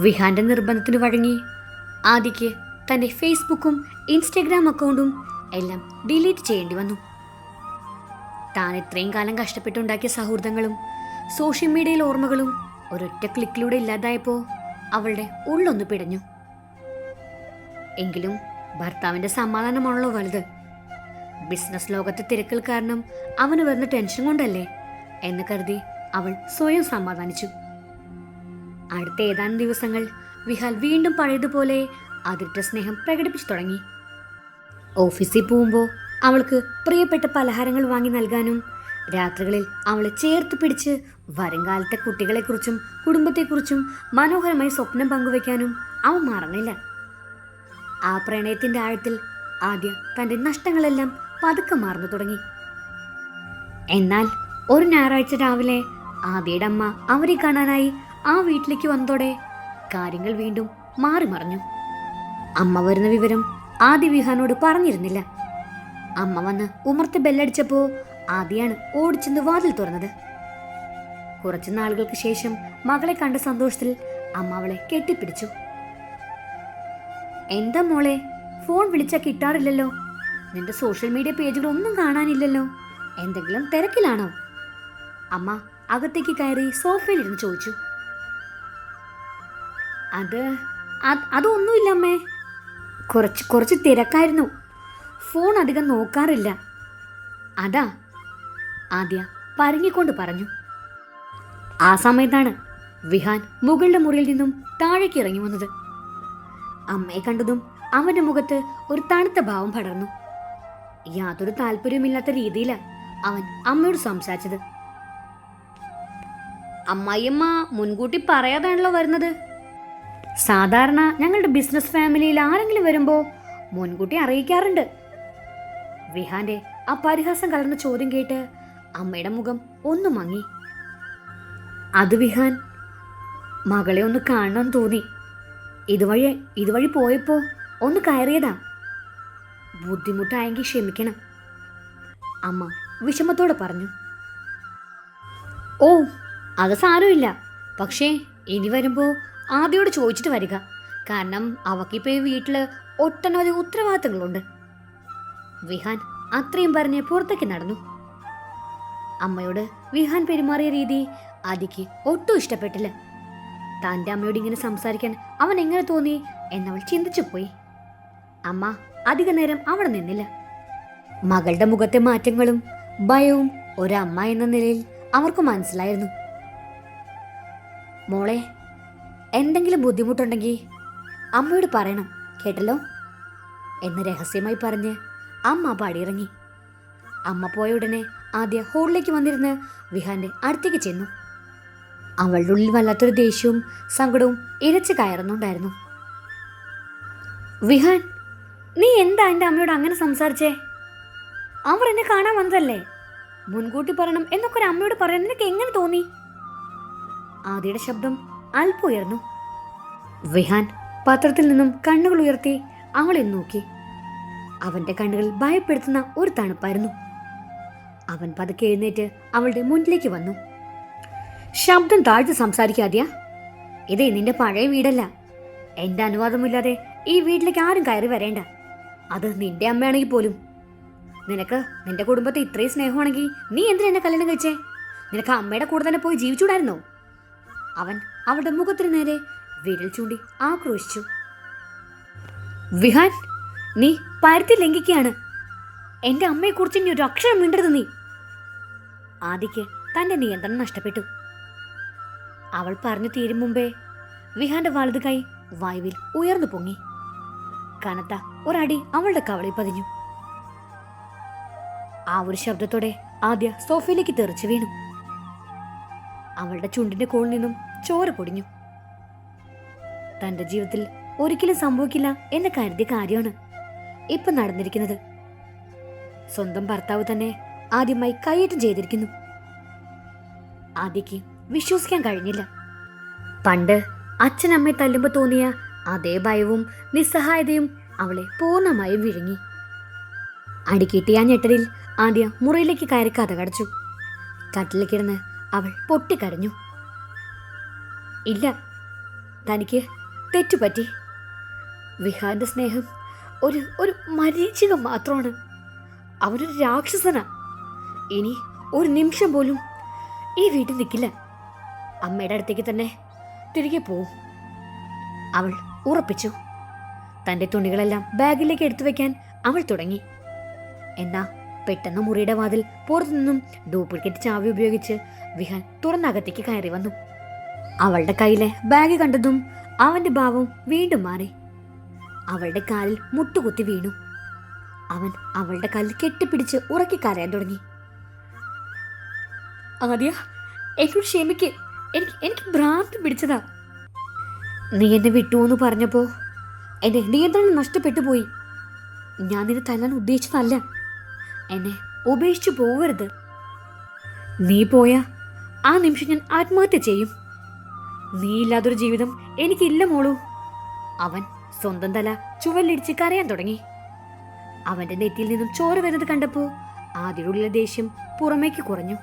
വിഹാന്റെ നിർബന്ധത്തിന് വഴങ്ങി ആദിക്ക് തന്റെ ഫേസ്ബുക്കും ഇൻസ്റ്റഗ്രാം അക്കൗണ്ടും എല്ലാം ഡിലീറ്റ് ചെയ്യേണ്ടി വന്നു. താൻ ഇത്രയും കാലം കഷ്ടപ്പെട്ടുണ്ടാക്കിയ സൗഹൃദങ്ങളും സോഷ്യൽ മീഡിയയിൽ ഓർമ്മകളും ഒരൊറ്റ ക്ലിക്കിലൂടെ ഇല്ലാതായപ്പോൾ അവളുടെ ഉള്ളൊന്ന് പിടഞ്ഞു. എങ്കിലും ഭർത്താവിന്റെ സമാധാനമാണല്ലോ വലുത്. ബിസിനസ് ലോകത്തെ തിരക്കുകൾ കാരണം അവന് വരുന്ന ടെൻഷൻ കൊണ്ടല്ലേ എന്ന് കരുതി അവൾ സ്വയം സമാധാനിച്ചു. അടുത്ത ഏതാനും ദിവസങ്ങൾ വിഹാൽ വീണ്ടും പഴയതുപോലെ അതിർത്ത സ്നേഹം പ്രകടിപ്പിച്ചു തുടങ്ങി. ഓഫീസിൽ പോകുമ്പോൾ അവൾക്ക് പ്രിയപ്പെട്ട പലഹാരങ്ങൾ വാങ്ങി നൽകാനും രാത്രികളിൽ അവളെ ചേർത്ത് പിടിച്ച് വരുംകാലത്തെ കുട്ടികളെക്കുറിച്ചും കുടുംബത്തെക്കുറിച്ചും മനോഹരമായി സ്വപ്നം പങ്കുവയ്ക്കാനും അവൻ മറന്നില്ല. ആ പ്രണയത്തിന്റെ ആഴത്തിൽ ആദ്യ തന്റെ നഷ്ടങ്ങളെല്ലാം പതുക്കെ മറന്നു തുടങ്ങി. എന്നാൽ ഒരു ഞായറാഴ്ച രാവിലെ ആദിയുടെ അമ്മ അവരെ കാണാനായി ആ വീട്ടിലേക്ക് വന്നതോടെ കാര്യങ്ങൾ വീണ്ടും മാറി മറിഞ്ഞു. അമ്മ വരുന്ന വിവരം ആദി വിഹാനോട് പറഞ്ഞിരുന്നില്ല. അമ്മ വന്ന് ഉമർത്ത് ബെല്ലടിച്ചപ്പോ ആദിയാണ് ഓടിച്ചെന്ന് വാതിൽ തുറന്നത്. കുറച്ചു നാളുകൾക്ക് ശേഷം മകളെ കണ്ട സന്തോഷത്തിൽ അമ്മ അവളെ കെട്ടിപ്പിടിച്ചു. എന്താ മോളെ, ഫോൺ വിളിച്ചാ കിട്ടാറില്ലല്ലോ, നിന്റെ സോഷ്യൽ മീഡിയ പേജുകൾ ഒന്നും കാണാനില്ലല്ലോ, എന്തെങ്കിലും തിരക്കിലാണോ? അമ്മ അകത്തേക്ക് കയറി സോഫയിലിരുന്ന് ചോദിച്ചു. അതൊന്നുമില്ല അമ്മേ, കുറച്ച് തിരക്കായിരുന്നു, ഫോൺ അധികം നോക്കാറില്ല, അതാ ആദ്യ പരങ്ങിക്കൊണ്ട് പറഞ്ഞു. ആ സമയത്താണ് വിഹാൻ മുകളുടെ മുറിയിൽ നിന്നും താഴേക്ക് ഇറങ്ങി വന്നത്. അമ്മയെ കണ്ടതും അവന്റെ മുഖത്ത് ഒരു തണുത്ത ഭാവം പടർന്നു. യാതൊരു താല്പര്യമില്ലാത്ത രീതിയിലാണ് അവൻ അമ്മയോട് സംസാരിച്ചത്. അമ്മായിയമ്മ മുൻകൂട്ടി പറയാതാണല്ലോ വരുന്നത്. സാധാരണ ഞങ്ങളുടെ ബിസിനസ് ഫാമിലിയിൽ ആരെങ്കിലും വരുമ്പോ മുൻകൂട്ടി അറിയിക്കാറുണ്ട്. വിഹാന്റെ ആ പരിഹാസം കലർന്ന ചോദ്യം കേട്ട് അമ്മയുടെ മുഖം ഒന്ന് മങ്ങി. അത് വിഹാൻ, മകളെ ഒന്ന് കാണണം തോന്നി, ഇതുവഴി പോയപ്പോ ഒന്ന് കയറിയതാ, ബുദ്ധിമുട്ടായെങ്കിൽ ക്ഷമിക്കണം, അമ്മ വിഷമത്തോടെ പറഞ്ഞു. ഓ അത് സാരമില്ല, പക്ഷേ ഇനി വരുമ്പോ ആദ്യോട് ചോദിച്ചിട്ട് വരിക, കാരണം അവക്കിപ്പോ ഈ വീട്ടില് ഒട്ടനവധി ഉത്തരവാദിത്തങ്ങളുണ്ട്. വിഹാൻ അത്രയും പറഞ്ഞ് പുറത്തേക്ക് നടന്നു. അമ്മയോട് വിഹാൻ പെരുമാറിയ രീതി ആദിക്ക് ഒട്ടും ഇഷ്ടപ്പെട്ടില്ല. തൻ്റെ അമ്മയോട് ഇങ്ങനെ സംസാരിക്കാൻ അവൻ എങ്ങനെ തോന്നി എന്നവൾ ചിന്തിച്ചു പോയി. അമ്മ അധിക നേരം അവിടെ നിന്നില്ല. മകളുടെ മുഖത്തെ മാറ്റങ്ങളും ഭയവും ഒരമ്മ എന്ന നിലയിൽ അവർക്ക് മനസ്സിലായിരുന്നു. മോളെ, എന്തെങ്കിലും ബുദ്ധിമുട്ടുണ്ടെങ്കിൽ അമ്മയോട് പറയണം കേട്ടല്ലോ എന്ന് രഹസ്യമായി പറഞ്ഞ് അമ്മ പടിയിറങ്ങി. അമ്മ പോയ ഉടനെ ആദ്യ ഹോളിലേക്ക് വന്നിരുന്ന് വിഹാന്റെ അടുത്തേക്ക് ചെന്നു. അവളുടെ ഉള്ളിൽ വല്ലാത്തൊരു ദേഷ്യവും സങ്കടവും ഇരച്ചു കയറുന്നുണ്ടായിരുന്നു. വിഹാൻ, നീ എന്താ എൻ്റെ അമ്മയോട് അങ്ങനെ സംസാരിച്ചേ? അവർ എന്നെ കാണാൻ വന്നതല്ലേ, മുൻകൂട്ടി പറയണം എന്നൊക്കെ ഒരു അമ്മയോട് പറയാൻ നിനക്ക് എങ്ങനെ തോന്നി? ആദിയുടെ ശബ്ദം അല്പം ഉയർന്നു. വിഹാൻ പത്രത്തിൽ നിന്നും കണ്ണുകൾ ഉയർത്തി അവളെ നോക്കി. അവന്റെ കണ്ണുകൾ ഭയപ്പെടുത്തുന്ന ഒരു തണുപ്പായിരുന്നു. അവൻ പതുക്കെ എഴുന്നേറ്റ് അവളുടെ മുന്നിലേക്ക് വന്നു. ശബ്ദം താഴ്ത്തി സംസാരിക്കാതെയാ, ഇതേ നിന്റെ പഴയ വീടല്ല, എന്റെ അനുവാദമില്ലാതെ ഈ വീട്ടിലേക്ക് ആരും കയറി വരേണ്ട. അത് നിന്റെ അമ്മയാണെങ്കിൽ പോലും. നിനക്ക് നിന്റെ കുടുംബത്തെ ഇത്രയും സ്നേഹമാണെങ്കിൽ നീ എന്തിനാ എന്നെ കല്യാണം കഴിച്ചേ? നിനക്ക് അമ്മയുടെ കൂടെ തന്നെ പോയി ജീവിച്ചൂടായിരുന്നോ? അവൻ അവളുടെ മുഖത്തിന് നേരെ വിരൽ ചൂണ്ടി ആക്രോശിച്ചു. വിഹാൻ, നീ പരിധി ലംഘിക്കുകയാണ്. എന്റെ അമ്മയെക്കുറിച്ച് ഇനി ഒരു അക്ഷരം മിണ്ടരുത് നീ. ആദിക്ക് തന്റെ നിയന്ത്രണം നഷ്ടപ്പെട്ടു. അവൾ പറഞ്ഞു തീരും മുമ്പേ വിഹാന്റെ വലത് കൈ വായുവിൽ ഉയർന്നു പൊങ്ങി. കനത്ത ഒരടി അവളുടെ കവളിൽ പതിഞ്ഞു. ആ ഒരു ശബ്ദത്തോടെ ആദ്യ സോഫയിലേക്ക് തെറിച്ചു വീണു. അവളുടെ ചുണ്ടിന്റെ കോളിൽ നിന്നും ചോര പൊടിഞ്ഞു. തന്റെ ജീവിതത്തിൽ ഒരിക്കലും സംഭവിക്കില്ല എന്ന് കരുതിയ കാര്യമാണ് ഇപ്പൊ നടന്നിരിക്കുന്നത്. സ്വന്തം ഭർത്താവ് തന്നെ ആദ്യമായി കയ്യേറ്റം ചെയ്തിരിക്കുന്നു. ആദ്യക്ക് വിശ്വസിക്കാൻ കഴിഞ്ഞില്ല. പണ്ട് അച്ഛനമ്മയെ തല്ലുമ്പോൾ തോന്നിയ അതേ ഭയവും നിസ്സഹായതയും അവളെ പൂർണ്ണമായും വിഴുങ്ങി. അടിക്കിട്ടിയ ഞെട്ടലിൽ ആദ്യ മുറിയിലേക്ക് കയറി കതകടച്ചു. കട്ടിൽ കിടന്ന് അവൾ പൊട്ടിക്കരഞ്ഞു. ഇല്ല, തനിക്ക് തെറ്റുപറ്റി. വിഹാന്റെ സ്നേഹം ഒരു ഒരു മരീചിക മാത്രമാണ്. അവനൊരു രാക്ഷസനാ. ഇനി ഒരു നിമിഷം പോലും ഈ വീട്ടിൽ നിൽക്കില്ല. അമ്മയുടെ അടുത്തേക്ക് തന്നെ തിരികെ പോവും. അവൾ ഉറപ്പിച്ചു. തൻ്റെ തുണികളെല്ലാം ബാഗിലേക്ക് എടുത്തു വെക്കാൻ അവൾ തുടങ്ങി. എന്നാ പെട്ടെന്ന് മുറിയുടെ വാതിൽ പുറത്തുനിന്നും ഡ്യൂപ്ലിക്കേറ്റ് ചാവി ഉപയോഗിച്ച് വിഹാൻ തുറന്നകത്തേക്ക് കയറി വന്നു. അവളുടെ കയ്യിലെ ബാഗ് കണ്ടതും അവന്റെ ഭാവം വീണ്ടും മാറി. അവളുടെ കാലിൽ മുട്ടുകുത്തി വീണു. അവൻ അവളുടെ കാലിൽ കെട്ടിപ്പിടിച്ച് ഉറക്കി കരയാൻ തുടങ്ങി. ആദ്യ, എന്നോട് ക്ഷമിക്ക്. എനിക്ക് ഭ്രാന്ത് പിടിച്ചതാ. നീ എന്നെ വിട്ടുവെന്ന് പറഞ്ഞപ്പോ എന്റെ നിയന്ത്രണം നഷ്ടപ്പെട്ടു പോയി. ഞാൻ നിന്നെ തല്ലാൻ ഉദ്ദേശിച്ചതല്ല. എന്നെ ഉപേക്ഷിച്ചു പോവരുത്. നീ പോയാ ആ നിമിഷം ഞാൻ ആത്മഹത്യ ചെയ്യും. നീ ഇല്ലാതൊരു ജീവിതം എനിക്കില്ല മോളൂ. അവൻ സ്വന്തം തല ചുവലിടിച്ച് കരയാൻ തുടങ്ങി. അവന്റെ നെറ്റിയിൽ നിന്നും ചോര വരുന്നത് കണ്ടപ്പോ ആദ്യമുള്ള ദേഷ്യം പുറമേക്ക് കുറഞ്ഞു.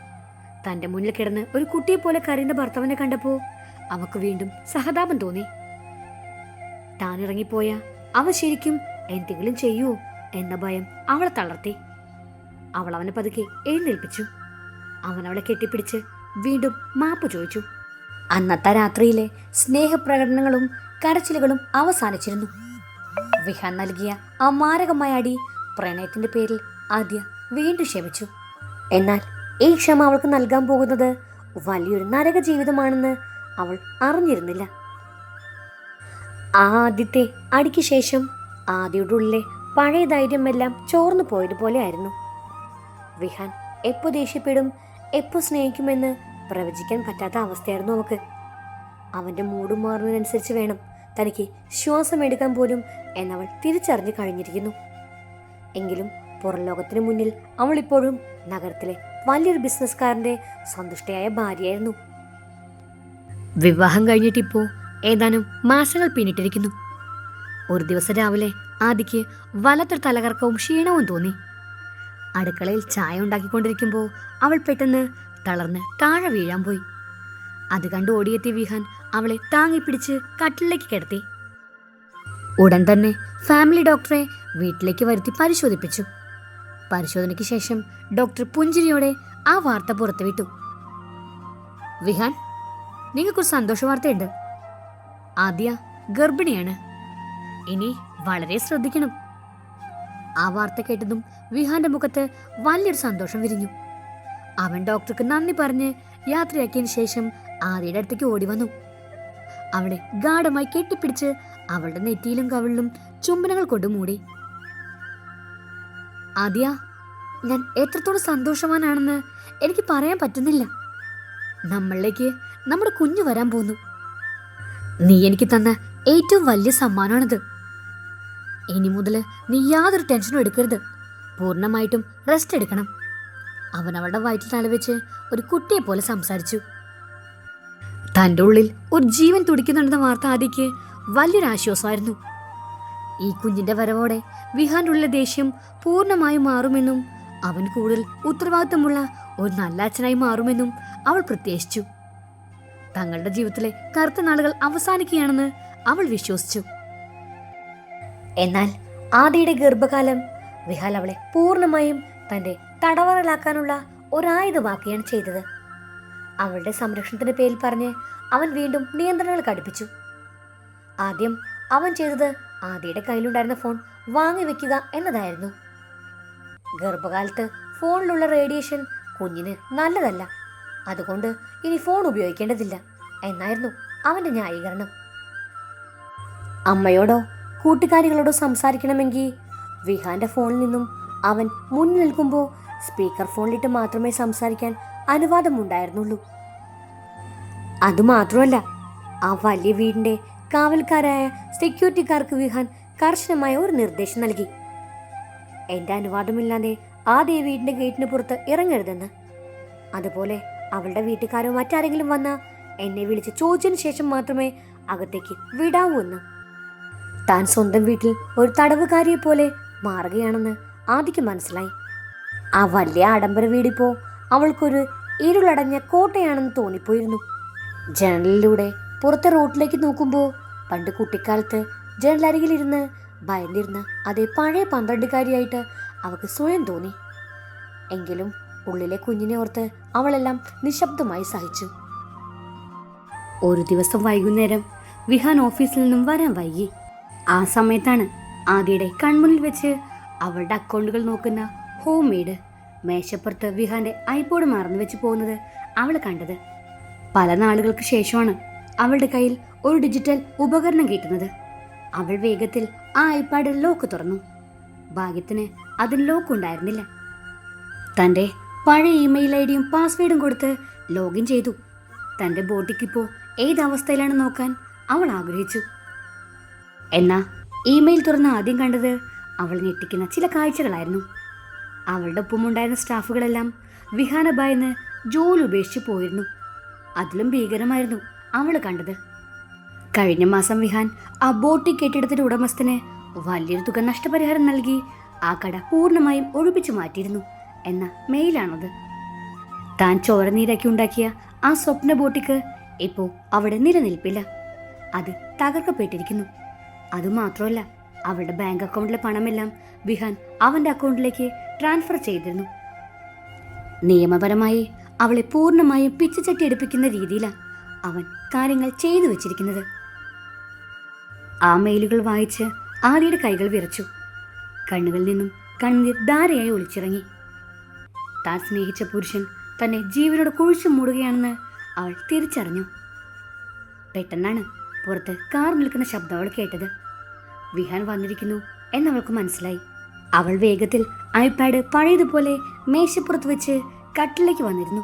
തന്റെ മുന്നിൽ കിടന്ന് ഒരു കുട്ടിയെ പോലെ കരയുന്ന ഭർത്താവിനെ കണ്ടപ്പോ അവക്ക് വീണ്ടും സഹതാപം തോന്നി. താൻ ഇറങ്ങിപ്പോയ അവ ശരിക്കും എന്തെങ്കിലും ചെയ്യൂ എന്ന ഭയം അവളെ തളർത്തി. അവൾ അവനെ പതുക്കെ എഴുന്നേൽപ്പിച്ചു. അവൻ അവളെ കെട്ടിപ്പിടിച്ച് വീണ്ടും മാപ്പ് ചോദിച്ചു. അന്നത്തെ രാത്രിയിലെ സ്നേഹപ്രകടനങ്ങളും കരച്ചിലുകളും അവസാനിച്ചിരുന്നു. വിഹാൻ നൽകിയ ആ മാരകമായ അടി പ്രണയത്തിന്റെ പേരിൽ ആദ്യ വീണ്ടും ക്ഷമിച്ചു. എന്നാൽ ഈ ക്ഷമ അവൾക്ക് നൽകാൻ പോകുന്നത് വലിയൊരു നരക ജീവിതമാണെന്ന് അവൾ അറിഞ്ഞിരുന്നില്ല. ആ ആദ്യത്തെ അടിക്ക് ശേഷം ആദ്യയുടെ ഉള്ളിലെ പഴയ ധൈര്യമെല്ലാം ചോർന്നു പോയതുപോലെ ആയിരുന്നു. വിഹാൻ എപ്പോ ദേഷ്യപ്പെടും, എപ്പോ സ്നേഹിക്കുമെന്ന് പ്രവചിക്കാൻ പറ്റാത്ത അവസ്ഥയായിരുന്നു അവൾക്ക്. അവന്റെ മൂഡ് മാറുന്നതിനനുസരിച്ച് വേണം തനിക്ക് ശ്വാസം എടുക്കാൻ പോലും എന്നവൾ തിരിച്ചറിഞ്ഞു കഴിഞ്ഞിരിക്കുന്നു. എങ്കിലും പുറം ലോകത്തിന് മുന്നിൽ അവൾ ഇപ്പോഴും നഗരത്തിലെ വലിയൊരു ബിസിനസ്സുകാരന്റെ സന്തുഷ്ടയായ ഭാര്യയായിരുന്നു. വിവാഹം കഴിഞ്ഞിട്ടിപ്പോ ഏതാനും മാസങ്ങൾ പിന്നിട്ടിരിക്കുന്നു. ഒരു ദിവസം രാവിലെ ആദിക്ക് വല്ലാത്തൊരു തലകറക്കവും ക്ഷീണവും തോന്നി. അടുക്കളയിൽ ചായ ഉണ്ടാക്കിക്കൊണ്ടിരിക്കുമ്പോൾ അവൾ പെട്ടെന്ന് തളർന്ന് താഴെ വീഴാൻ പോയി. അത് കണ്ട് ഓടിയെത്തിയ വിഹാൻ അവളെ താങ്ങിപ്പിടിച്ച് കട്ടിലേക്ക് കിടത്തി. ഉടൻ തന്നെ ഫാമിലി ഡോക്ടറെ വീട്ടിലേക്ക് വരുത്തി പരിശോധിപ്പിച്ചു. പരിശോധനയ്ക്ക് ശേഷം ഡോക്ടർ പുഞ്ചിരിയോടെ ആ വാർത്ത പുറത്തുവിട്ടു. വിഹാൻ, നിങ്ങൾക്കൊരു സന്തോഷ വാർത്തയുണ്ട്. ആദ്യ ഗർഭിണിയാണ്. ഇനി വളരെ ശ്രദ്ധിക്കണം. ആ വാർത്ത കേട്ടതും വിഹാന്റെ മുഖത്ത് വലിയൊരു സന്തോഷം വിരിഞ്ഞു. അവൻ ഡോക്ടർക്ക് നന്ദി പറഞ്ഞ് യാത്രയാക്കിയതിനു ശേഷം ആദിയുടെ അടുത്തേക്ക് ഓടി വന്നു. അവളെ ഗാഢമായി കെട്ടിപ്പിടിച്ച് അവളുടെ നെറ്റിയിലും കവിളിലും ചുംബനങ്ങൾ കൊണ്ട് മൂടി. ആദ്യ, ഞാൻ എത്രത്തോളം സന്തോഷവാനാണെന്ന് എനിക്ക് പറയാൻ പറ്റുന്നില്ല. നമ്മളിലേക്ക് നമ്മുടെ കുഞ്ഞു വരാൻ പോന്നു. നീ എനിക്ക് തന്ന ഏറ്റവും വലിയ സമ്മാനമാണിത്. ഇനി മുതൽ നീ യാതൊരു ടെൻഷനും എടുക്കരുത്. പൂർണ്ണമായിട്ടും റെസ്റ്റ് എടുക്കണം. അവൻ അവളുടെ വയറ്റിൽ തലവെച്ച് ഒരു കുട്ടിയെ പോലെ സംസാരിച്ചു. തൻ്റെ ഉള്ളിൽ ഒരു ജീവൻ തുടിക്കുന്നുണ്ടെന്ന വാർത്ത ആദിക്ക് വലിയൊരു ആശ്വാസമായിരുന്നു. ഈ കുഞ്ഞിന്റെ വരവോടെ വിഹാന്റെ ഉള്ളിലെ ദേഷ്യം പൂർണ്ണമായും മാറുമെന്നും അവൻ കൂടുതൽ ഉത്തരവാദിത്തമുള്ള ഒരു നല്ല അച്ഛനായി മാറുമെന്നും അവൾ പ്രത്യാശിച്ചു. തങ്ങളുടെ ജീവിതത്തിലെ കറുത്ത നാളുകൾ അവസാനിക്കുകയാണെന്ന് അവൾ വിശ്വസിച്ചു. എന്നാൽ ആദിയുടെ ഗർഭകാലം വിഹാൽ അവളെ പൂർണ്ണമായും തന്റെ തടവറയിലാക്കാനുള്ള ഒരായുധമാക്കുകയാണ് ചെയ്തത്. അവളുടെ സംരക്ഷണത്തിന്റെ പേരിൽ പറഞ്ഞ് അവൻ വീണ്ടും നിയന്ത്രണങ്ങൾ കടുപ്പിച്ചു. ആദ്യം അവൻ ചെയ്തത് ആദിയുടെ കയ്യിലുണ്ടായിരുന്ന ഫോൺ വാങ്ങിവെക്കുക എന്നതായിരുന്നു. ഗർഭകാലത്ത് ഫോണിലുള്ള റേഡിയേഷൻ കുഞ്ഞിന് നല്ലതല്ല, അതുകൊണ്ട് ഇനി ഫോൺ ഉപയോഗിക്കേണ്ടതില്ല എന്നായിരുന്നു അവന്റെ ന്യായീകരണം. അമ്മയോടോ കൂട്ടുകാരികളോടോ സംസാരിക്കണമെങ്കിൽ വിഹാന്റെ ഫോണിൽ നിന്നും അവൻ മുന്നിൽ നിൽക്കുമ്പോൾ സ്പീക്കർ ഫോണിലിട്ട് മാത്രമേ സംസാരിക്കാൻ അനുവാദമുണ്ടായിരുന്നുള്ളൂ. അതുമാത്രമല്ല, ആ വലിയ വീടിന്റെ കാവൽക്കാരായ സെക്യൂരിറ്റിക്കാർക്ക് വിഹാൻ കർശനമായ ഒരു നിർദ്ദേശം നൽകി. എന്റെ അനുവാദമില്ലാതെ ആദ്യ വീടിന്റെ ഗേറ്റിന് പുറത്ത് ഇറങ്ങരുതെന്ന്. അതുപോലെ അവളുടെ വീട്ടുകാരോ മറ്റാരെങ്കിലും വന്നാൽ എന്നെ വിളിച്ച് ചോദിച്ചതിന് ശേഷം മാത്രമേ അകത്തേക്ക് വിടാവൂ എന്ന്. താൻ സ്വന്തം വീട്ടിൽ ഒരു തടവുകാരിയെ പോലെ മാറുകയാണെന്ന് ആദിക്ക് മനസ്സിലായി. ആ വലിയ ആഡംബര വീടിപ്പോ അവൾക്കൊരു ഇരുളടഞ്ഞ കോട്ടയാണെന്ന് തോന്നിപ്പോയിരുന്നു. ജനലിലൂടെ പുറത്തെ റോഡിലേക്ക് നോക്കുമ്പോൾ പണ്ട് കുട്ടിക്കാലത്ത് ജനലരികിലിരുന്ന് ഭയന്നിരുന്ന അതേ പഴയ 12കാരിയായിട്ട് അവൾക്ക് സ്വയം തോന്നി. എങ്കിലും ഉള്ളിലെ കുഞ്ഞിനെ ഓർത്ത് അവളെല്ലാം നിശബ്ദമായി സഹിച്ചു. ഒരു ദിവസം വൈകുന്നേരം വിഹാൻ ഓഫീസിൽ നിന്നും വരാൻ വൈകി. ആ സമയത്താണ് ആദിയുടെ കൺമുന്നിൽ വെച്ച് അവളുടെ അക്കൗണ്ടുകൾ നോക്കുന്ന ഹോം മെയ്ഡ് മേശപ്പുറത്ത് വിഹാന്റെ ഐപോഡ് മറന്നു വെച്ച് പോകുന്നത് അവൾ കണ്ടത്. പല നാളുകൾക്ക് ശേഷമാണ് അവളുടെ കയ്യിൽ ഒരു ഡിജിറ്റൽ ഉപകരണം കിട്ടുന്നത്. അവൾ വേഗത്തിൽ ആ ഐപാഡിൽ ലോക്ക് തുറന്നു. ഭാഗ്യത്തിന് അതിന് ലോക്ക് ഉണ്ടായിരുന്നില്ല. തൻ്റെ പഴയ ഇമെയിൽ ഐഡിയും പാസ്വേഡും കൊടുത്ത് ലോഗിൻ ചെയ്തു. തൻ്റെ ബോട്ടിക്കിപ്പോൾ ഏതവസ്ഥയിലാണ് നോക്കാൻ അവൾ ആഗ്രഹിച്ചു. എന്നാൽ ഇമെയിൽ തുറന്ന് ആദ്യം കണ്ടത് അവൾ ഞെട്ടിക്കുന്ന ചില കാഴ്ചകളായിരുന്നു. അവളുടെ ഒപ്പമുണ്ടായിരുന്ന സ്റ്റാഫുകളെല്ലാം വിഹാനെ ഭയന്ന് ജോലി ഉപേക്ഷിച്ച് പോയിരുന്നു. അതിലും ഭീകരമായിരുന്നു അവൾ കണ്ടത്. കഴിഞ്ഞ മാസം വിഹാൻ ആ ബോട്ടിക് കെട്ടിടത്തിന്റെ ഉടമസ്ഥന് വലിയൊരു തുക നഷ്ടപരിഹാരം നൽകി ആ കട പൂർണ്ണമായും ഒഴിപ്പിച്ചു മാറ്റിയിരുന്നു എന്ന മെയിലാണത്. താൻ ചോരനീരാക്കി ഉണ്ടാക്കിയ ആ സ്വപ്ന ബോട്ടിക്ക് ഇപ്പോൾ അവിടെ നിലനിൽപ്പില്ല. അത് തകർക്കപ്പെട്ടിരിക്കുന്നു. അതുമാത്രമല്ല, അവളുടെ ബാങ്ക് അക്കൗണ്ടിലെ പണമെല്ലാം വിഹാൻ അവന്റെ അക്കൗണ്ടിലേക്ക് ട്രാൻസ്ഫർ ചെയ്തിരുന്നു. നിയമപരമായി അവളെ പൂർണ്ണമായും പിച്ചച്ചട്ടി എടുപ്പിക്കുന്ന രീതിയിലാണ് അവൻ കാര്യങ്ങൾ ചെയ്തു വെച്ചിരിക്കുന്നത്. ആ മെയിലുകൾ വായിച്ച് ആദിയുടെ കൈകൾ വിറച്ചു. കണ്ണുകളിൽ നിന്നും കണ്ണീർ ധാരയായി ഒളിച്ചിറങ്ങി. താൻ സ്നേഹിച്ച പുരുഷൻ തന്നെ ജീവനോട് കുഴിച്ചു മൂടുകയാണെന്ന് അവൾ തിരിച്ചറിഞ്ഞു. പെട്ടെന്നാണ് പുറത്ത് കാർ നിൽക്കുന്ന ശബ്ദം അവൾ കേട്ടത്. വിഹാൻ വന്നിരിക്കുന്നു എന്നവൾക്ക് മനസ്സിലായി. അവൾ വേഗത്തിൽ ഐപാഡ് പഴയതുപോലെ മേശപ്പുറത്ത് വെച്ച് കട്ടിലേക്ക് വന്നിരുന്നു.